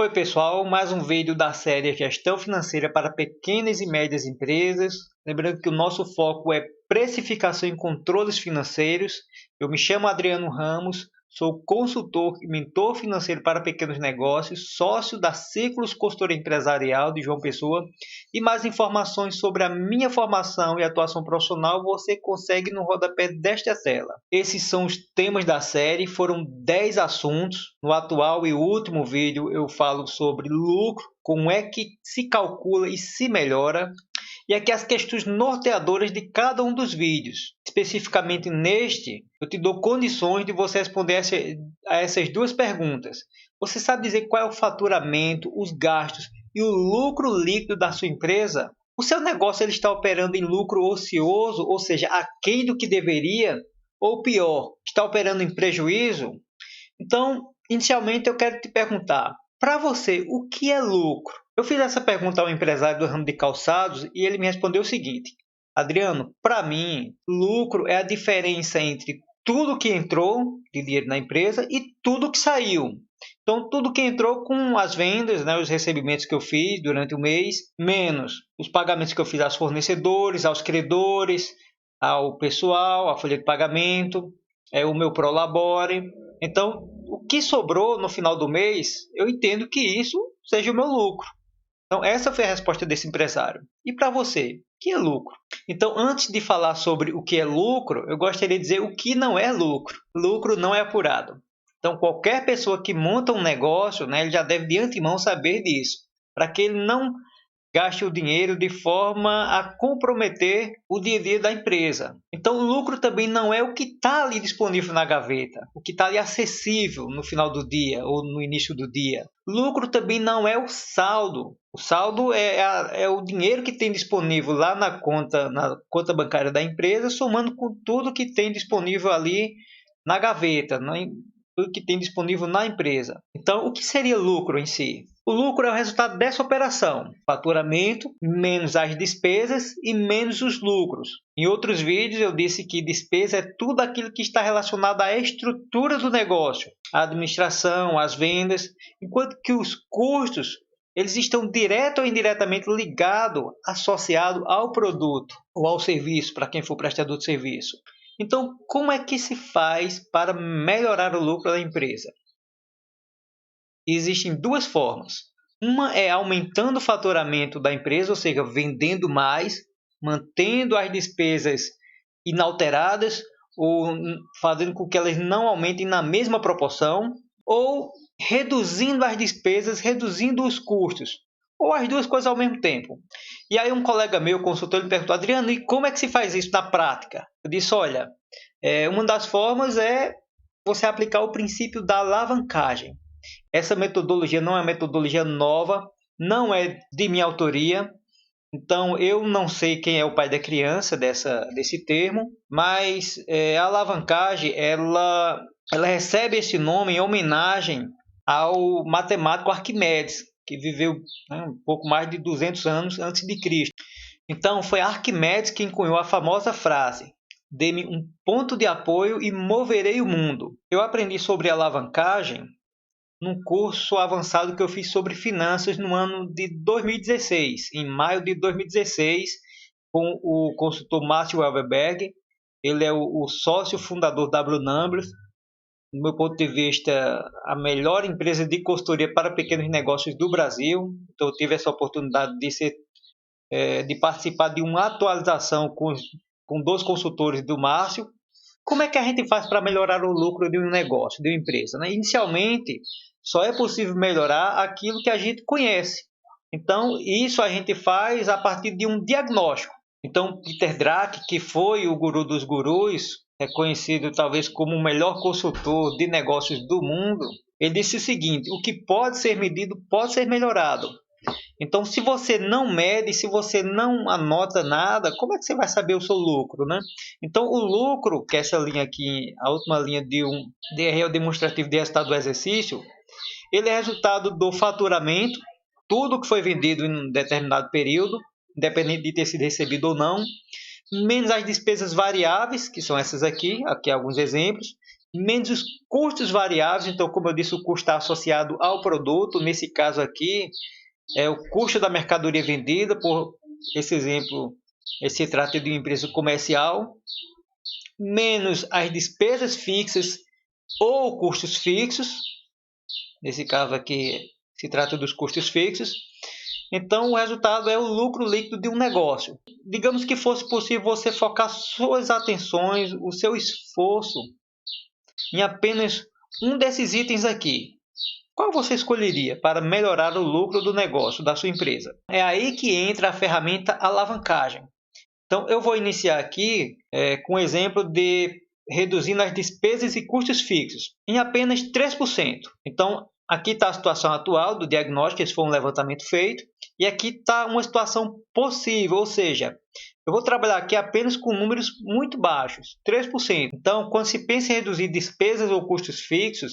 Oi, pessoal, mais um vídeo da série Gestão Financeira para Pequenas e Médias Empresas. Lembrando que o nosso foco é precificação e controles financeiros. Eu me chamo Adriano Ramos, sou consultor e mentor financeiro para pequenos negócios, sócio da Ciclos Consultoria Empresarial de João Pessoa. E mais informações sobre a minha formação e atuação profissional você consegue no rodapé desta tela. Esses são os temas da série, foram 10 assuntos. No atual e último vídeo eu falo sobre lucro, como é que se calcula e se melhora. E aqui as questões norteadoras de cada um dos vídeos. Especificamente neste, eu te dou condições de você responder a essas duas perguntas. Você sabe dizer qual é o faturamento, os gastos e o lucro líquido da sua empresa? O seu negócio ele está operando em lucro ocioso, ou seja, aquém do que deveria? Ou pior, está operando em prejuízo? Então, inicialmente eu quero te perguntar, para você, o que é lucro? Eu fiz essa pergunta ao empresário do ramo de calçados e ele me respondeu o seguinte: Adriano, para mim, lucro é a diferença entre tudo que entrou de dinheiro na empresa e tudo que saiu. Então, tudo que entrou com as vendas, os recebimentos que eu fiz durante o mês, menos os pagamentos que eu fiz aos fornecedores, aos credores, ao pessoal, a folha de pagamento, o meu prolabore. Então, o que sobrou no final do mês, eu entendo que isso seja o meu lucro. Então, essa foi a resposta desse empresário. E para você, o que é lucro? Então, antes de falar sobre o que é lucro, eu gostaria de dizer o que não é lucro. Lucro não é apurado. Então, qualquer pessoa que monta um negócio, ele já deve de antemão saber disso, para que ele não gaste o dinheiro de forma a comprometer o dia a dia da empresa. Então, o lucro também não é o que está ali disponível na gaveta, o que está ali acessível no final do dia ou no início do dia. Lucro também não é o saldo. O saldo é o dinheiro que tem disponível lá na conta bancária da empresa, somando com tudo que tem disponível ali na gaveta, tudo que tem disponível na empresa. Então, o que seria lucro em si? O lucro é o resultado dessa operação, faturamento menos as despesas e menos os lucros. Em outros vídeos eu disse que despesa é tudo aquilo que está relacionado à estrutura do negócio, à administração, às vendas, enquanto que os custos eles estão direto ou indiretamente ligados, associados ao produto ou ao serviço, para quem for prestador de serviço. Então, como é que se faz para melhorar o lucro da empresa? Existem duas formas. Uma é aumentando o faturamento da empresa, ou seja, vendendo mais, mantendo as despesas inalteradas ou fazendo com que elas não aumentem na mesma proporção, ou reduzindo as despesas, reduzindo os custos, ou as duas coisas ao mesmo tempo. E aí um colega meu, consultor, me perguntou: Adriano, e como é que se faz isso na prática? Eu disse: olha, uma das formas é você aplicar o princípio da alavancagem. Essa metodologia não é metodologia nova, não é de minha autoria, então eu não sei quem é o pai da criança desse termo, mas a alavancagem ela recebe esse nome em homenagem ao matemático Arquimedes, que viveu um pouco mais de 200 anos antes de Cristo. Então foi Arquimedes quem cunhou a famosa frase: dê-me um ponto de apoio e moverei o mundo. Eu aprendi sobre alavancagem num curso avançado que eu fiz sobre finanças no ano de 2016, em maio de 2016, com o consultor Márcio Elverberg. Ele é o sócio fundador da Blue Numbers. Do meu ponto de vista, a melhor empresa de consultoria para pequenos negócios do Brasil. Então, eu tive essa oportunidade de participar de uma atualização com 2 consultores do Márcio. Como é que a gente faz para melhorar o lucro de um negócio, de uma empresa? Inicialmente, só é possível melhorar aquilo que a gente conhece. Então, isso a gente faz a partir de um diagnóstico. Então, Peter Drucker, que foi o guru dos gurus, reconhecido talvez como o melhor consultor de negócios do mundo, ele disse o seguinte: o que pode ser medido pode ser melhorado. Então, se você não mede, se você não anota nada, como é que você vai saber o seu lucro, Então, o lucro, que é essa linha aqui, a última linha de um DRE demonstrativo de resultado do exercício, ele é resultado do faturamento, tudo que foi vendido em um determinado período, independente de ter sido recebido ou não, menos as despesas variáveis, que são essas aqui alguns exemplos, menos os custos variáveis. Então, como eu disse, o custo está associado ao produto. Nesse caso aqui, é o custo da mercadoria vendida. Por esse exemplo, se trata de uma empresa comercial, menos as despesas fixas ou custos fixos. Nesse caso aqui, se trata dos custos fixos. Então, o resultado é o lucro líquido de um negócio. Digamos que fosse possível você focar suas atenções, o seu esforço em apenas um desses itens aqui. Qual você escolheria para melhorar o lucro do negócio, da sua empresa? É aí que entra a ferramenta alavancagem. Então, eu vou iniciar aqui com o exemplo de reduzindo as despesas e custos fixos em apenas 3%. Então, aqui está a situação atual do diagnóstico, esse foi um levantamento feito, e aqui está uma situação possível, ou seja, eu vou trabalhar aqui apenas com números muito baixos, 3%. Então, quando se pensa em reduzir despesas ou custos fixos,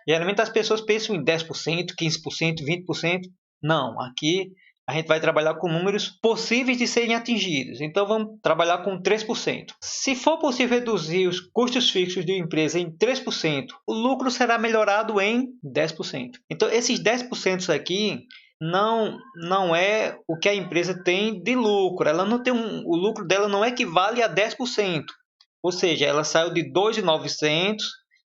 geralmente as pessoas pensam em 10%, 15%, 20%. Não, aqui a gente vai trabalhar com números possíveis de serem atingidos. Então, vamos trabalhar com 3%. Se for possível reduzir os custos fixos de uma empresa em 3%, o lucro será melhorado em 10%. Então, esses 10% aqui não é o que a empresa tem de lucro. Ela não tem o lucro dela não equivale a 10%. Ou seja, ela saiu de 2.900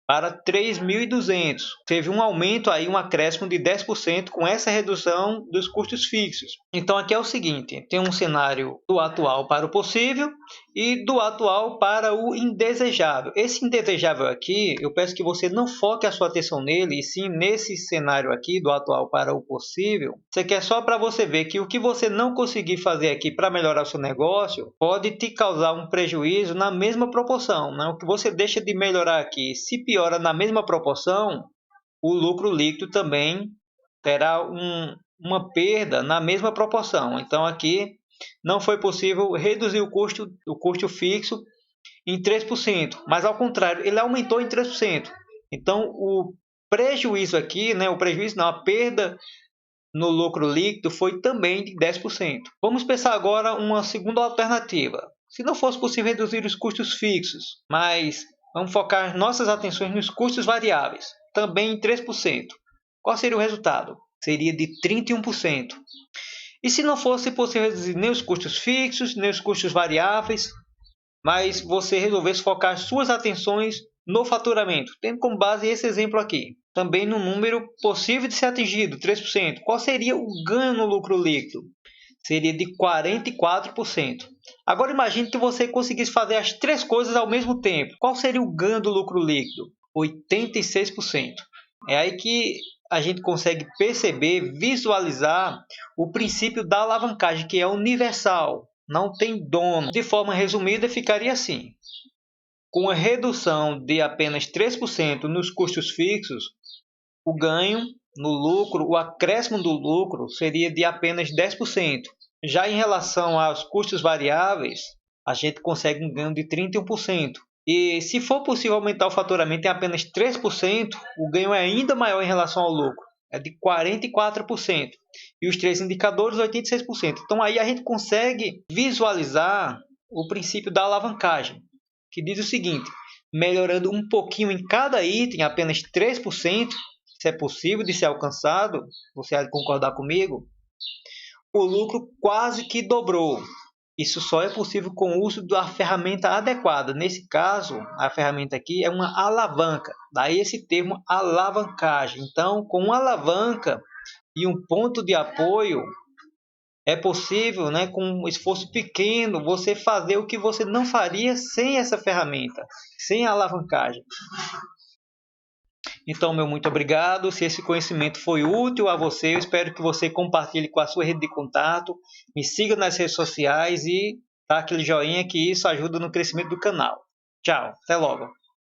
para 3.200. Teve um aumento aí, um acréscimo de 10% com essa redução dos custos fixos. Então aqui é o seguinte, tem um cenário do atual para o possível e do atual para o indesejável. Esse indesejável aqui, eu peço que você não foque a sua atenção nele, e sim nesse cenário aqui do atual para o possível. Isso aqui é só para você ver que o que você não conseguir fazer aqui para melhorar o seu negócio pode te causar um prejuízo na mesma proporção, né? O que você deixa de melhorar aqui, se piora na mesma proporção, o lucro líquido também terá uma perda na mesma proporção. Então aqui não foi possível reduzir o custo fixo em 3%, mas ao contrário, ele aumentou em 3%. Então o prejuízo aqui, né, a perda no lucro líquido foi também de 10%. Vamos pensar agora uma segunda alternativa. Se não fosse possível reduzir os custos fixos, mas vamos focar nossas atenções nos custos variáveis, também em 3%. Qual seria o resultado? Seria de 31%. E se não fosse possível reduzir nem os custos fixos, nem os custos variáveis, mas você resolvesse focar suas atenções no faturamento, tendo como base esse exemplo aqui, também no número possível de ser atingido, 3%. Qual seria o ganho no lucro líquido? Seria de 44%. Agora imagine que você conseguisse fazer as três coisas ao mesmo tempo. Qual seria o ganho do lucro líquido? 86%. É aí que a gente consegue perceber, visualizar o princípio da alavancagem, que é universal, não tem dono. De forma resumida, ficaria assim. Com a redução de apenas 3% nos custos fixos, o ganho no lucro, o acréscimo do lucro seria de apenas 10%. Já em relação aos custos variáveis, a gente consegue um ganho de 31%. E se for possível aumentar o faturamento em apenas 3%, o ganho é ainda maior em relação ao lucro, é de 44%. E os três indicadores, 86%. Então aí a gente consegue visualizar o princípio da alavancagem, que diz o seguinte: melhorando um pouquinho em cada item, apenas 3%, se é possível de ser alcançado, você há de concordar comigo, o lucro quase que dobrou. Isso só é possível com o uso da ferramenta adequada. Nesse caso, a ferramenta aqui é uma alavanca. Daí esse termo alavancagem. Então, com uma alavanca e um ponto de apoio, é possível, né, com um esforço pequeno, você fazer o que você não faria sem essa ferramenta, sem a alavancagem. Então, meu muito obrigado. Se esse conhecimento foi útil a você, eu espero que você compartilhe com a sua rede de contato, me siga nas redes sociais e dá aquele joinha, que isso ajuda no crescimento do canal. Tchau, até logo.